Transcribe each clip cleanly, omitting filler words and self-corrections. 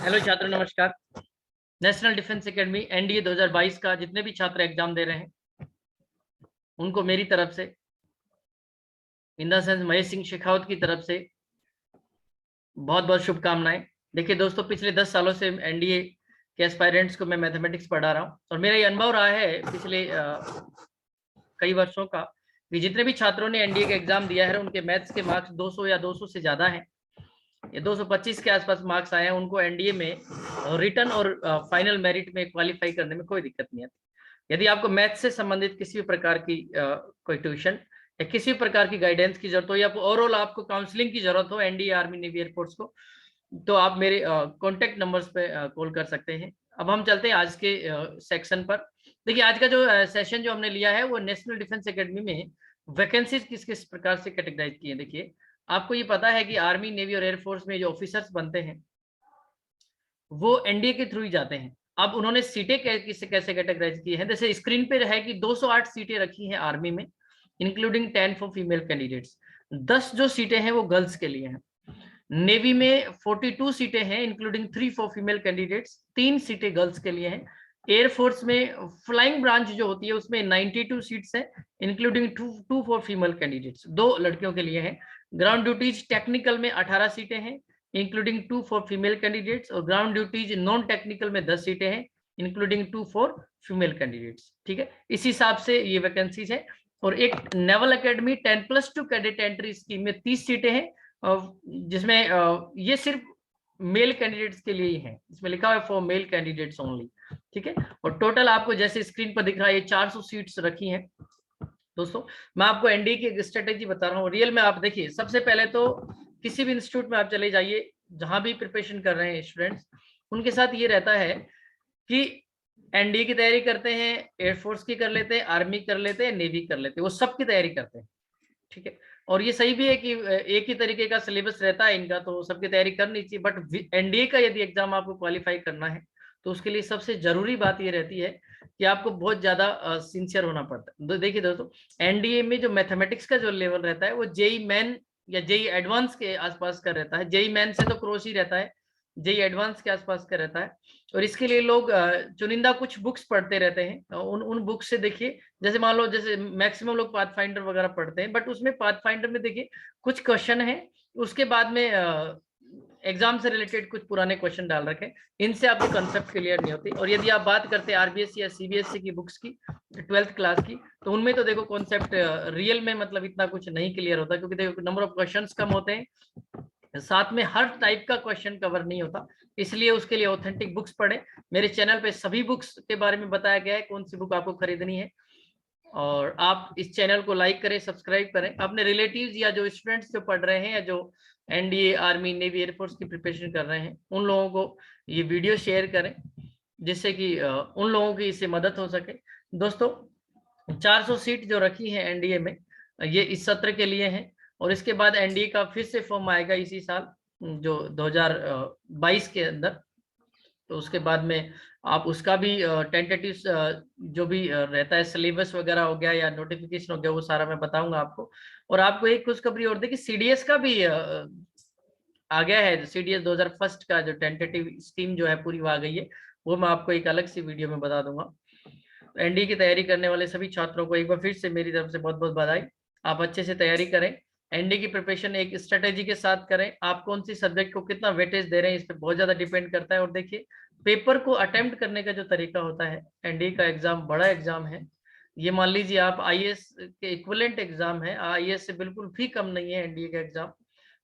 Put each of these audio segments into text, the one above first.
Hello छात्रों, नमस्कार। National defence academy NDA 2022 का जितने भी छात्र एग्जाम दे रहे हैं उनको मेरी तरफ से, in the sense Mahesh Singh Shekhawat की तरफ से बहुत बहुत शुभकामनाएं। देखिए दोस्तों, पिछले 10 सालों से एनडीए के एस्पायरेंट्स को मैं मैथमेटिक्स पढ़ा रहा हूं और मेरा ये अनुभव रहा है पिछले कई वर्षों का कि जितने भी छात्रों ने एनडीए का एग्जाम दिया है उनके मैथ्स के मार्क्स 200 या 200 से ज्यादा हैं। ये 225 के आसपास मार्क्स आए हैं। उनको एनडीए में रिटन और फाइनल मेरिट में क्वालिफाई करने में कोई दिक्कत नहीं आती। यदि आपको मैथ्स से संबंधित किसी भी प्रकार की कोई ट्यूशन या किसी भी प्रकार की गाइडेंस की जरूरत हो या ओवरऑल आपको काउंसलिंग की जरूरत हो एनडीए, आर्मी, नेवी, एयरफोर्स को, तो आप मेरे कॉन्टेक्ट नंबर्स पे कॉल कर सकते हैं। अब हम चलते हैं आज के सेक्शन पर। देखिए, आज का जो सेशन जो हमने लिया है वो नेशनल डिफेंस एकेडमी में वैकेंसीज किस किस प्रकार से कैटेगराइज की है। देखिए, आपको ये पता है कि आर्मी, नेवी और एयरफोर्स में जो ऑफिसर्स बनते हैं वो एनडीए के थ्रू ही जाते हैं। अब उन्होंने सीटें कैसे कैसे कैटेगराइज की है, जैसे स्क्रीन पे है कि 208 सीटें रखी हैं आर्मी में, इंक्लूडिंग 10 फॉर फीमेल कैंडिडेट्स। 10 जो सीटें हैं वो गर्ल्स के लिए हैं। नेवी में 42 सीटें हैं, इंक्लूडिंग 3 फॉर फीमेल कैंडिडेट्स, 3 सीटें गर्ल्स के लिए हैं। एयरफोर्स में फ्लाइंग ब्रांच जो होती है उसमें 92 सीट्स हैं, इंक्लूडिंग 2 फॉर फीमेल कैंडिडेट्स, 2 लड़कियों के लिए हैं। ग्राउंड ड्यूटीज टेक्निकल में 18 सीटें हैं, इंक्लूडिंग 2 फॉर फीमेल कैंडिडेट्स, और ग्राउंड ड्यूटीज नॉन टेक्निकल में 10 सीटें हैं, इंक्लूडिंग 2 फॉर फीमेल कैंडिडेट्स। ठीक है, इस हिसाब से ये वैकेंसीज है। और एक naval academy 10+2 cadet entry scheme में 30 सीटें हैं, जिसमें ये सिर्फ मेल कैंडिडेट्स के लिए ही है, इसमें लिखा हुआ है फॉर मेल कैंडिडेट्स ओनली। ठीक है, और टोटल आपको जैसे स्क्रीन पर दिख रहा है ये 400 सीट्स रखी हैं। दोस्तों, मैं आपको एनडीए की एक स्ट्रेटेजी बता रहा हूँ रियल में। आप देखिए, सबसे पहले तो किसी भी इंस्टीट्यूट में आप चले जाइए, जहां भी प्रिपरेशन कर रहे हैं स्टूडेंट्स, उनके साथ ये रहता है कि एनडीए की तैयारी करते हैं, एयरफोर्स की कर लेते हैं, आर्मी कर लेते हैं, नेवी कर लेते हैं, वो सबकी तैयारी करते हैं। ठीक है, और ये सही भी है कि एक ही तरीके का सिलेबस रहता है इनका, तो सबकी तैयारी करनी चाहिए। बट एनडीए का यदि एग्जाम आपको क्वालिफाई करना है तो उसके लिए सबसे जरूरी बात ये रहती है कि आपको बहुत ज्यादा सिंसियर होना पड़ता है। देखिए दोस्तों, एनडीए में जो मैथमेटिक्स का जो लेवल रहता है वो जेई मेन या जेई एडवांस के आसपास का रहता है। जेई मेन से तो क्रॉस ही रहता है, जेई एडवांस के आसपास का रहता है। और इसके लिए लोग चुनिंदा कुछ बुक्स पढ़ते रहते हैं। उन बुक्स से देखिए, जैसे मान लो, जैसे मैक्सिमम लोग पाथ फाइंडर वगैरह पढ़ते हैं, बट उसमें पाथ फाइंडर में देखिए कुछ क्वेश्चन है, उसके बाद में एग्जाम से रिलेटेड कुछ पुराने क्वेश्चन डाल रखे, इनसे आपके कंसेप्ट क्लियर नहीं होती। और यदि आप बात करते हैं आरबीएससी या सीबीएसई की बुक्स की, 12th क्लास की, तो उनमें तो देखो कॉन्सेप्ट रियल में मतलब इतना कुछ नहीं क्लियर होता, क्योंकि देखो नंबर ऑफ क्वेश्चंस कम होते हैं, साथ में हर टाइप का क्वेश्चन कवर नहीं होता। इसलिए उसके लिए ऑथेंटिक बुक्स पढ़ें। मेरे चैनल पे सभी बुक्स के बारे में बताया गया है, कौन सी बुक आपको खरीदनी है। और आप इस चैनल को लाइक करें, सब्सक्राइब करें। अपने रिलेटिव्स या जो स्टूडेंट्स जो पढ़ रहे हैं या जो एनडीए, आर्मी, नेवी, एयरफोर्स की प्रिपरेशन कर रहे हैं, उन लोगों को ये वीडियो शेयर करें, जिससे कि उन लोगों की इससे मदद हो सके। दोस्तों, 400 सीट जो रखी है एनडीए में, ये इस सत्र के लिए है। और इसके बाद एनडीए का फिर से फॉर्म आएगा इसी साल, जो 2022 के अंदर। तो उसके बाद में आप उसका भी टेंटेटिव जो भी रहता है, सिलेबस वगैरह हो गया या नोटिफिकेशन हो गया, वो सारा मैं बताऊंगा आपको। और आपको एक खुशखबरी और देखिए, सीडीएस का भी आ गया है। सीडीएस 2001 का जो टेंटेटिव स्कीम जो है पूरी आ गई है, वो मैं आपको एक अलग सी वीडियो में बता दूंगा। एनडीए की तैयारी करने वाले सभी छात्रों को एक बार फिर से मेरी तरफ से बहुत बहुत बधाई। आप अच्छे से तैयारी करें, एनडीए की प्रिपरेशन एक स्ट्रेटेजी के साथ करें। आप कौन सी सब्जेक्ट को कितना वेटेज दे रहे हैं इस पर बहुत ज्यादा डिपेंड करता है। और देखिए, पेपर को अटेम्प्ट करने का जो तरीका होता है, एनडीए का एग्जाम बड़ा एग्जाम है। ये मान लीजिए आप आईएएस के इक्विवेलेंट एग्जाम है, आईएएस से बिल्कुल भी कम नहीं है एनडीए का एग्जाम।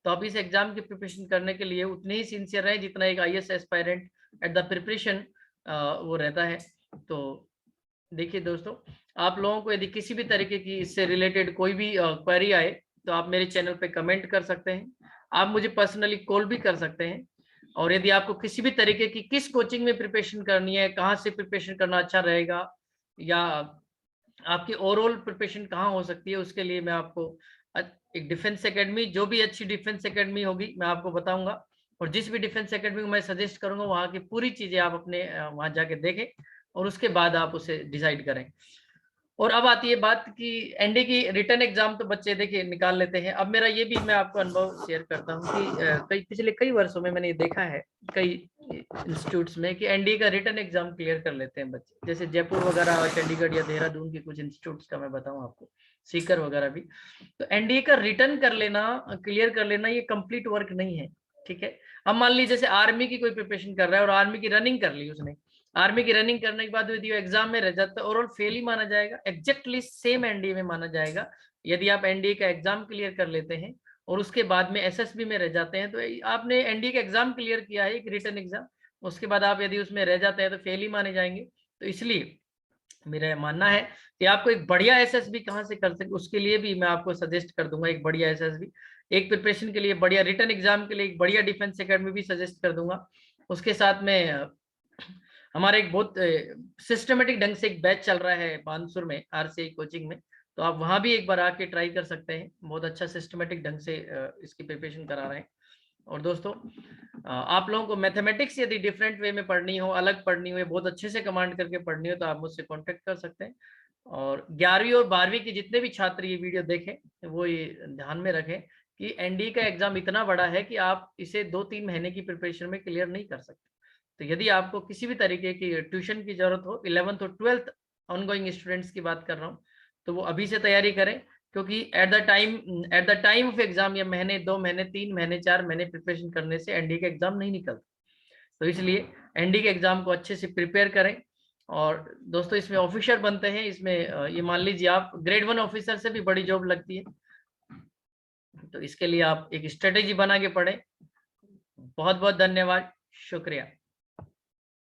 तो आप इस एग्जाम की प्रिपरेशन करने के लिए उतने ही सिंसियर रहे जितना एक IAS aspirant at the preparation वो रहता है। तो देखिए दोस्तों, आप लोगों को यदि किसी भी तरीके की इससे रिलेटेड कोई भी क्वेरी आए तो आप मेरे चैनल पे कमेंट कर सकते हैं। आप मुझे पर्सनली कॉल भी कर सकते हैं। और यदि आपको किसी भी तरीके की किस कोचिंग में प्रिपरेशन करनी है, कहाँ से प्रिपरेशन करना अच्छा रहेगा, या आपकी ओवरऑल प्रिपरेशन कहाँ हो सकती है, उसके लिए मैं आपको एक डिफेंस एकेडमी, जो भी अच्छी डिफेंस एकेडमी होगी मैं आपको बताऊंगा। और जिस भी डिफेंस एकेडमी को मैं सजेस्ट करूंगा, वहाँ की पूरी चीजें आप अपने वहाँ जाके देखें और उसके बाद आप उसे डिसाइड करें। और अब आती है बात कि एनडी की रिटर्न एग्जाम तो बच्चे देखिए निकाल लेते हैं। अब मेरा ये भी मैं आपको अनुभव शेयर करता हूँ कि पिछले कई वर्षों में मैंने ये देखा है कई इंस्टीट्यूट्स में कि एनडी का रिटर्न एग्जाम क्लियर कर लेते हैं बच्चे, जैसे जयपुर वगैरह और चंडीगढ़ या देहरादून के कुछ इंस्टीट्यूट्स का मैं बताऊं आपको, सीकर वगैरह भी। तो एनडीए का रिटर्न कर लेना, क्लियर कर लेना, ये कंप्लीट वर्क नहीं है, ठीक है। अब मान लीजिए जैसे आर्मी की कोई प्रिपरेशन कर रहा है और आर्मी की रनिंग कर ली उसने, आर्मी की रनिंग करने के बाद यदि वो एग्जाम में रह जाता है ओवरऑल फेल ही माना जाएगा, एग्जैक्टली सेम एनडीए में माना जाएगा। यदि आप एनडीए का एग्जाम क्लियर कर लेते हैं और उसके बाद में एसएसबी में रह जाते हैं, तो आपने एनडीए का एग्जाम क्लियर किया है, एक रिटन एग्जाम, उसके बाद आप यदि उसमें रह जाते हैं तो फेल ही माने जाएंगे। तो इसलिए मेरा मानना है कि आपको एक बढ़िया एसएसबी कहाँ से कर सके, उसके लिए भी मैं आपको सजेस्ट कर दूंगा एक बढ़िया एसएसबी, एक प्रिपरेशन के लिए बढ़िया रिटन एग्जाम के लिए एक बढ़िया डिफेंस एकेडमी भी सजेस्ट कर दूंगा। उसके साथ में हमारा एक बहुत सिस्टमेटिक ढंग से एक बैच चल रहा है बानसूर में आरसीआई कोचिंग में, तो आप वहां भी एक बार आके ट्राई कर सकते हैं, बहुत अच्छा सिस्टमेटिक ढंग से इसकी प्रिपरेशन करा रहे हैं। और दोस्तों आप लोगों को मैथमेटिक्स यदि डिफरेंट वे में पढ़नी हो, अलग पढ़नी हो, बहुत अच्छे से कमांड करके पढ़नी हो, तो आप मुझसे कांटेक्ट कर सकते हैं। और 11वीं और 12वीं के जितने भी छात्र ये वीडियो देखें वो ये ध्यान में रखें कि एनडीए का एग्जाम इतना बड़ा है कि आप इसे 2-3 महीने की प्रिपरेशन में क्लियर नहीं कर सकते। तो यदि आपको किसी भी तरीके की ट्यूशन की जरूरत हो, 11th और 12th ऑनगोइंग स्टूडेंट्स की बात कर रहा हूँ, तो वो अभी से तैयारी करें, क्योंकि at the time of exam या महीने, 2 महीने, 3 महीने, 4 महीने प्रिपरेशन करने से एनडीए का एग्जाम नहीं निकलता। तो इसलिए एनडीए के एग्जाम को अच्छे से प्रिपेयर करें। और दोस्तों इसमें ऑफिसर बनते हैं, इसमें ये मान लीजिए आप ग्रेड 1 ऑफिसर से भी बड़ी जॉब लगती है, तो इसके लिए आप एक स्ट्रेटेजी बना के पढ़ें। बहुत बहुत धन्यवाद, शुक्रिया।